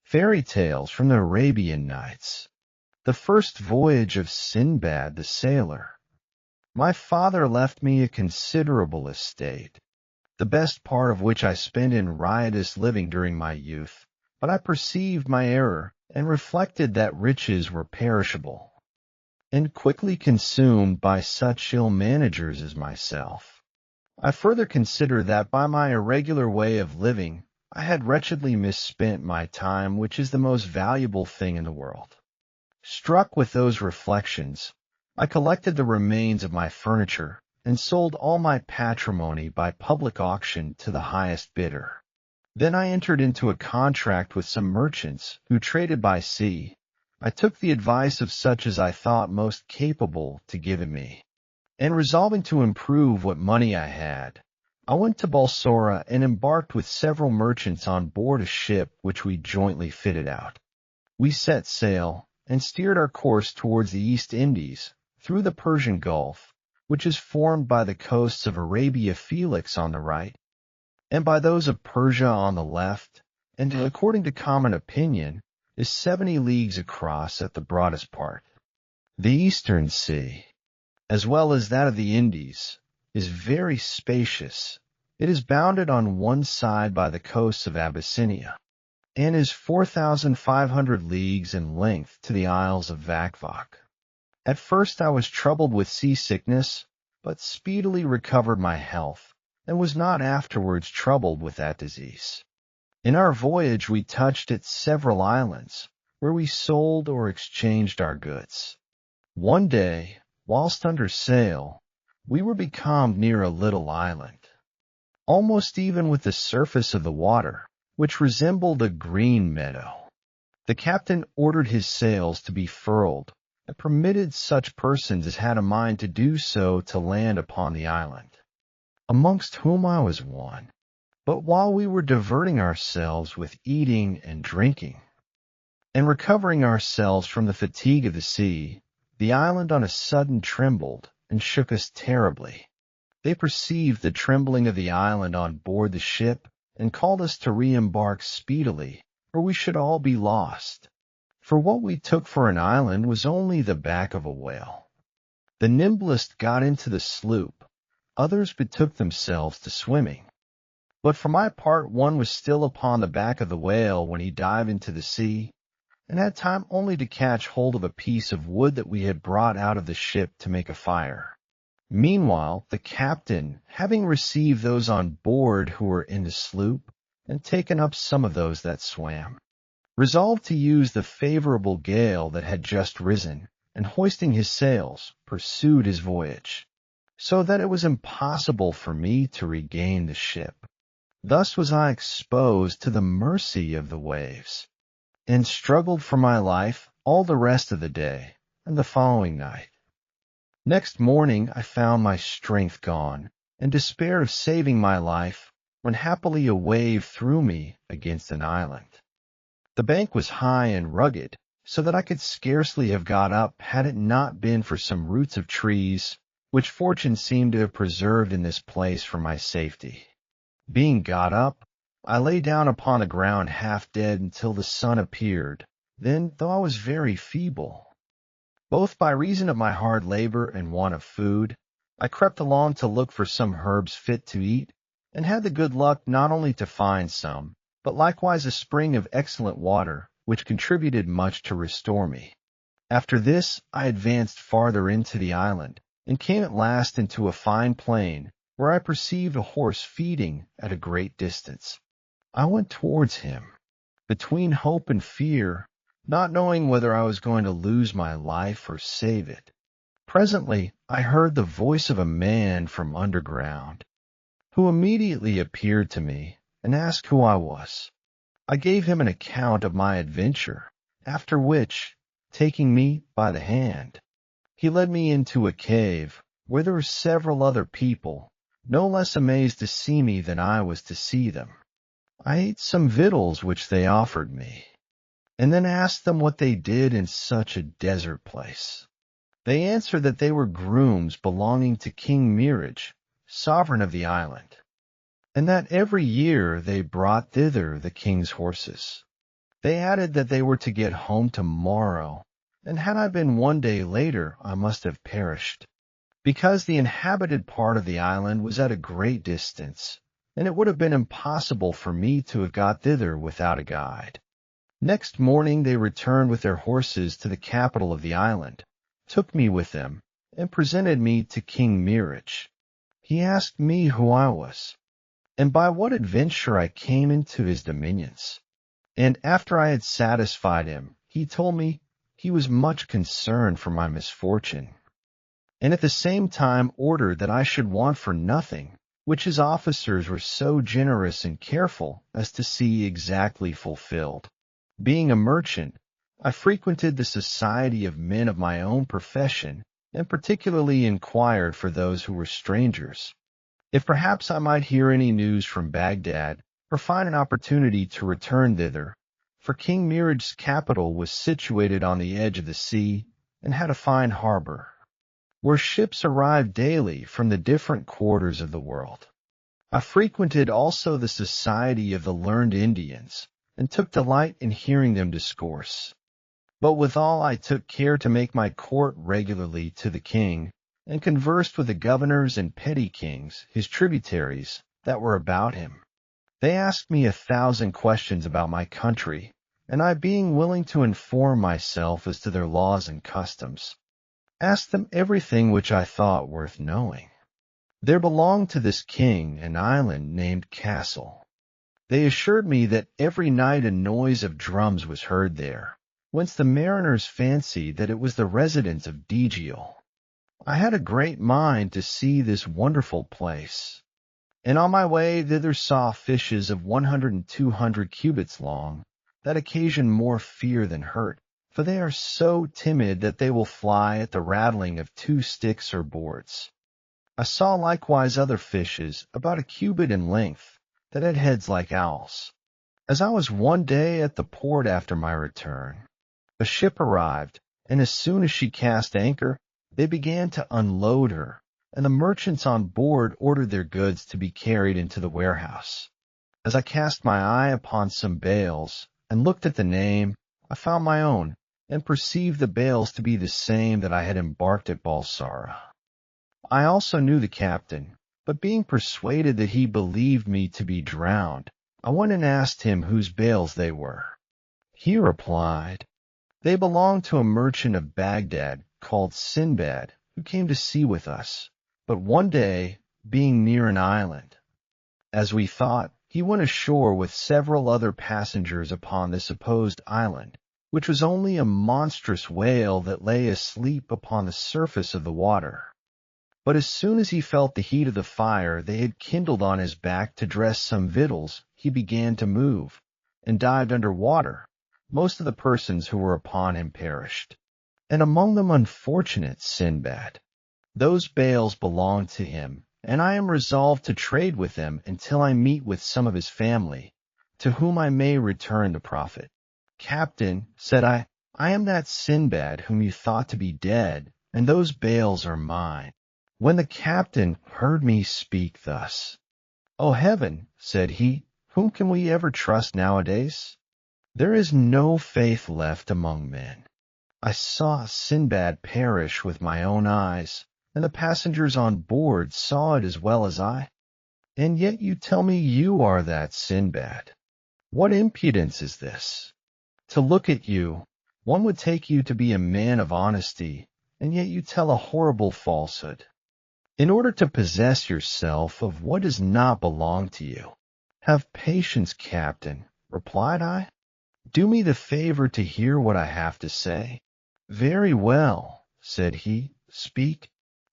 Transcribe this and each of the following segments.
Fairy Tales from the Arabian Nights. The First Voyage of Sinbad the Sailor. My father left me a considerable estate, the best part of which I spent in riotous living during my youth, but I perceived my error and reflected that riches were perishable, and quickly consumed by such ill managers as myself. I further considered that by my irregular way of living, I had wretchedly misspent my time, which is the most valuable thing in the world. Struck with those reflections, I collected the remains of my furniture and sold all my patrimony by public auction to the highest bidder. Then I entered into a contract with some merchants who traded by sea. I took the advice of such as I thought most capable to give it me, and resolving to improve what money I had, I went to Balsora and embarked with several merchants on board a ship which we jointly fitted out. We set sail and steered our course towards the East Indies through the Persian Gulf, which is formed by the coasts of Arabia Felix on the right, and by those of Persia on the left, and according to common opinion, is 70 leagues across at the broadest part. The Eastern Sea, as well as that of the Indies, is very spacious. It is bounded on one side by the coasts of Abyssinia, and is 4,500 leagues in length to the Isles of Vakvak. At first I was troubled with seasickness, but speedily recovered my health, and was not afterwards troubled with that disease. In our voyage we touched at several islands, where we sold or exchanged our goods. One day, whilst under sail, we were becalmed near a little island, almost even with the surface of the water, which resembled a green meadow. The captain ordered his sails to be furled, and permitted such persons as had a mind to do so to land upon the island, amongst whom I was one. But while we were diverting ourselves with eating and drinking, and recovering ourselves from the fatigue of the sea, the island on a sudden trembled and shook us terribly. They perceived the trembling of the island on board the ship, and called us to re-embark speedily, or we should all be lost. For what we took for an island was only the back of a whale. The nimblest got into the sloop, others betook themselves to swimming. But for my part, one was still upon the back of the whale when he dived into the sea, and had time only to catch hold of a piece of wood that we had brought out of the ship to make a fire. Meanwhile, the captain, having received those on board who were in the sloop, and taken up some of those that swam, resolved to use the favorable gale that had just risen, and hoisting his sails, pursued his voyage, so that it was impossible for me to regain the ship. Thus was I exposed to the mercy of the waves, and struggled for my life all the rest of the day and the following night. Next morning I found my strength gone, and despaired of saving my life, when happily a wave threw me against an island. The bank was high and rugged, so that I could scarcely have got up had it not been for some roots of trees, which fortune seemed to have preserved in this place for my safety. Being got up, I lay down upon the ground half dead until the sun appeared. Then, though I was very feeble, both by reason of my hard labor and want of food, I crept along to look for some herbs fit to eat, and had the good luck not only to find some, but likewise a spring of excellent water, which contributed much to restore me. After this I advanced farther into the island, and came at last into a fine plain, where I perceived a horse feeding at a great distance. I went towards him, between hope and fear, not knowing whether I was going to lose my life or save it. Presently I heard the voice of a man from underground, who immediately appeared to me and asked who I was. I gave him an account of my adventure, after which, taking me by the hand, he led me into a cave, where there were several other people, no less amazed to see me than I was to see them. I ate some victuals which they offered me, and then asked them what they did in such a desert place. They answered that they were grooms belonging to King Mirage, sovereign of the island, and that every year they brought thither the king's horses. They added that they were to get home tomorrow, and had I been 1 day later, I must have perished, because the inhabited part of the island was at a great distance, and it would have been impossible for me to have got thither without a guide. Next morning they returned with their horses to the capital of the island, took me with them, and presented me to King Mirage. He asked me who I was, and by what adventure I came into his dominions. And after I had satisfied him, he told me he was much concerned for my misfortune, and at the same time ordered that I should want for nothing, which his officers were so generous and careful as to see exactly fulfilled. Being a merchant, I frequented the society of men of my own profession, and particularly inquired for those who were strangers, if perhaps I might hear any news from Baghdad, or find an opportunity to return thither, for King Mirage's capital was situated on the edge of the sea, and had a fine harbor, where ships arrived daily from the different quarters of the world. I frequented also the society of the learned Indians, and took delight in hearing them discourse. But withal I took care to make my court regularly to the king, and conversed with the governors and petty kings, his tributaries, that were about him. They asked me 1,000 questions about my country, and I, being willing to inform myself as to their laws and customs, asked them everything which I thought worth knowing. There belonged to this king an island named Castle. They assured me that every night a noise of drums was heard there, whence the mariners fancied that it was the residence of Degial. I had a great mind to see this wonderful place, and on my way thither saw fishes of 100 and 200 cubits long, that occasion more fear than hurt, for they are so timid that they will fly at the rattling of 2 sticks or boards. I saw likewise other fishes, about a cubit in length, that had heads like owls. As I was 1 day at the port after my return, a ship arrived, and as soon as she cast anchor, they began to unload her, and the merchants on board ordered their goods to be carried into the warehouse. As I cast my eye upon some bales, and looked at the name, I found my own, and perceived the bales to be the same that I had embarked at Balsara. I also knew the captain, but being persuaded that he believed me to be drowned, I went and asked him whose bales they were. He replied, they belonged to a merchant of Baghdad called Sinbad, who came to sea with us. But 1 day, being near an island, as we thought, he went ashore with several other passengers upon the supposed island, which was only a monstrous whale that lay asleep upon the surface of the water. But as soon as he felt the heat of the fire they had kindled on his back to dress some victuals, he began to move, and dived under water. Most of the persons who were upon him perished, and among them unfortunate Sinbad. Those bales belonged to him, and I am resolved to trade with them until I meet with some of his family, to whom I may return the profit. Captain, said I am that Sinbad whom you thought to be dead, and those bales are mine. When the captain heard me speak thus, O heaven, said he, whom can we ever trust nowadays? There is no faith left among men. I saw Sinbad perish with my own eyes, and the passengers on board saw it as well as I. And yet you tell me you are that Sinbad. What impudence is this? To look at you, one would take you to be a man of honesty, and yet you tell a horrible falsehood, in order to possess yourself of what does not belong to you. Have patience, Captain, replied I. Do me the favor to hear what I have to say. Very well, said he, speak.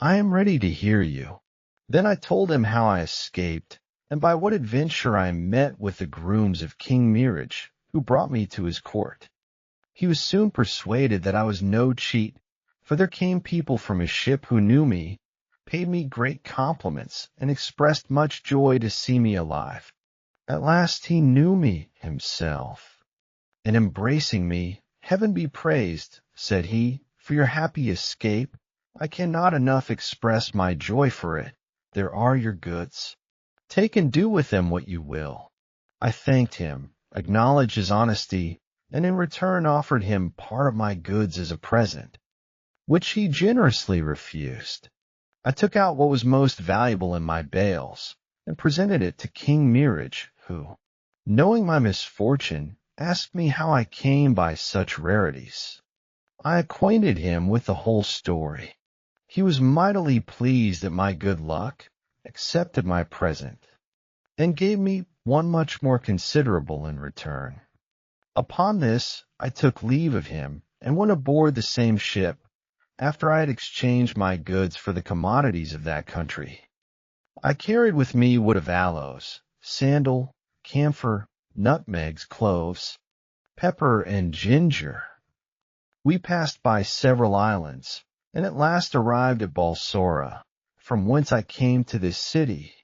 I am ready to hear you. Then I told him how I escaped, and by what adventure I met with the grooms of King Mirage, who brought me to his court. He was soon persuaded that I was no cheat, for there came people from his ship who knew me, paid me great compliments, and expressed much joy to see me alive. At last he knew me himself, and embracing me, Heaven be praised, said he, for your happy escape. I cannot enough express my joy for it. There are your goods. Take and do with them what you will. I thanked him, acknowledged his honesty, and in return offered him part of my goods as a present, which he generously refused. I took out what was most valuable in my bales and presented it to King Mirage, who, knowing my misfortune, asked me how I came by such rarities. I acquainted him with the whole story. He was mightily pleased at my good luck, accepted my present, and gave me one much more considerable in return. Upon this, I took leave of him and went aboard the same ship, after I had exchanged my goods for the commodities of that country. I carried with me wood of aloes, sandal, camphor, nutmegs, cloves, pepper, and ginger. We passed by several islands, and at last arrived at Balsora, from whence I came to this city,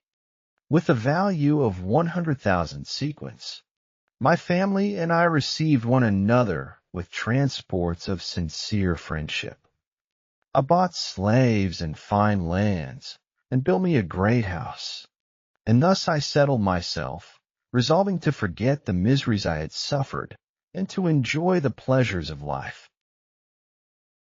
with a value of 100,000 sequins. My family and I received one another with transports of sincere friendship. I bought slaves and fine lands, and built me a great house. And thus I settled myself, resolving to forget the miseries I had suffered, and to enjoy the pleasures of life.